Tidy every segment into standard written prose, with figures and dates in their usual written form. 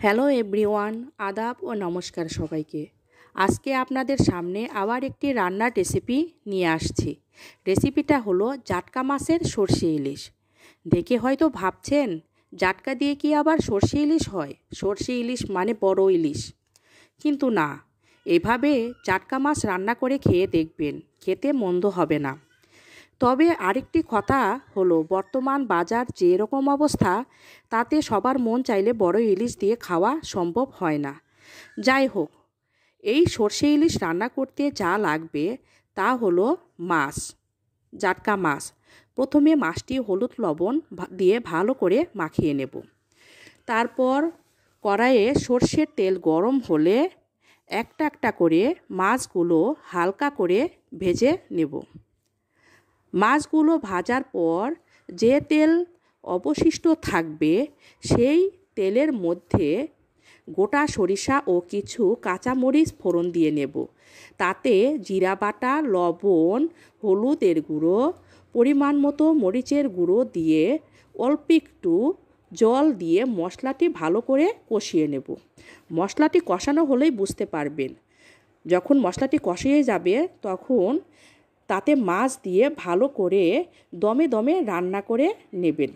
Hello everyone, আদাব ও নমস্কার সবাইকে। আজকে আপনাদের সামনে আবার একটি রান্নার রেসিপি নিয়ে আসছি। রেসিপিটা হলো জাটকা মাছের সর্ষে ইলিশ। দেখে হয়তো ভাবছেন, জাটকা দিয়ে কি আবার সর্ষে ইলিশ হয়? সর্ষে ইলিশ মানে বড় ইলিশ। কিন্তু না, এভাবে জাটকা মাছ রান্না করে খেয়ে দেখবেন, খেতে মন্দ হবে না। তবে আরেকটি কথা হলো, বর্তমান বাজার যেরকম অবস্থা, তাতে সবার মন চাইলে বড় ইলিশ দিয়ে খাওয়া সম্ভব হয় না। যাই হোক, এই সর্ষে ইলিশ রান্না করতে যা লাগবে তা হলো মাছ, জাটকা মাছ। প্রথমে মাছটি হলুদ লবণ দিয়ে ভালো করে মাখিয়ে নেব। তারপর কড়াইয়ে সর্ষের তেল গরম হলে একটা একটা করে মাছগুলো হালকা করে ভেজে নেব। মাছগুলো ভাজার পর যে তেল অবশিষ্ট থাকবে, সেই তেলের মধ্যে গোটা সরিষা ও কিছু কাঁচামরিচ ফোড়ন দিয়ে নেব। তাতে জিরা বাটা, লবণ, হলুদের গুঁড়ো, পরিমাণ মতো মরিচের গুঁড়ো দিয়ে অল্প একটু জল দিয়ে মশলাটি ভালো করে কষিয়ে নেব। মশলাটি কষানো হলেই বুঝতে পারবেন, যখন মশলাটি কষিয়ে যাবে তখন তাতে মাছ দিয়ে ভালো করে দমে দমে রান্না করে নেবেন।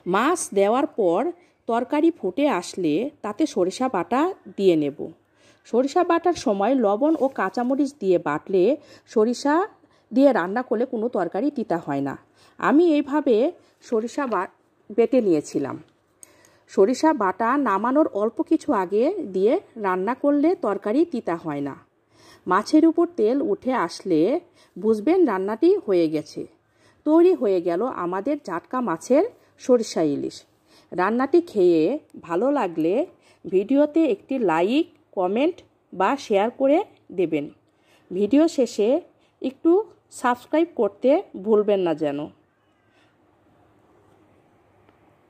মাছ দেওয়ার পর তরকারি ফুটে আসলে তাতে সরিষা বাটা দিয়ে নেব। সরিষা বাটার সময় লবণ ও কাঁচামরিচ দিয়ে বাটলে সরিষা দিয়ে রান্না করলে কোনো তরকারি তিতা হয় না। আমি এইভাবে সরিষা বেটে নিয়েছিলাম। সরিষা বাটা নামানোর অল্প কিছু আগে দিয়ে রান্না করলে তরকারি তিতা হয় না। মাছের উপর তেল উঠে আসলে বুঝবেন রান্নাটি হয়ে গেছে। তৈরি হয়ে গেল আমাদের জাটকা মাছের সরিষা ইলিশ। রান্নাটি খেয়ে ভালো লাগলে ভিডিওতে একটি লাইক, কমেন্ট বা শেয়ার করে দেবেন। ভিডিও শেষে একটু সাবস্ক্রাইব করতে ভুলবেন না যেন।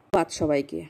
ধন্যবাদ সবাইকে।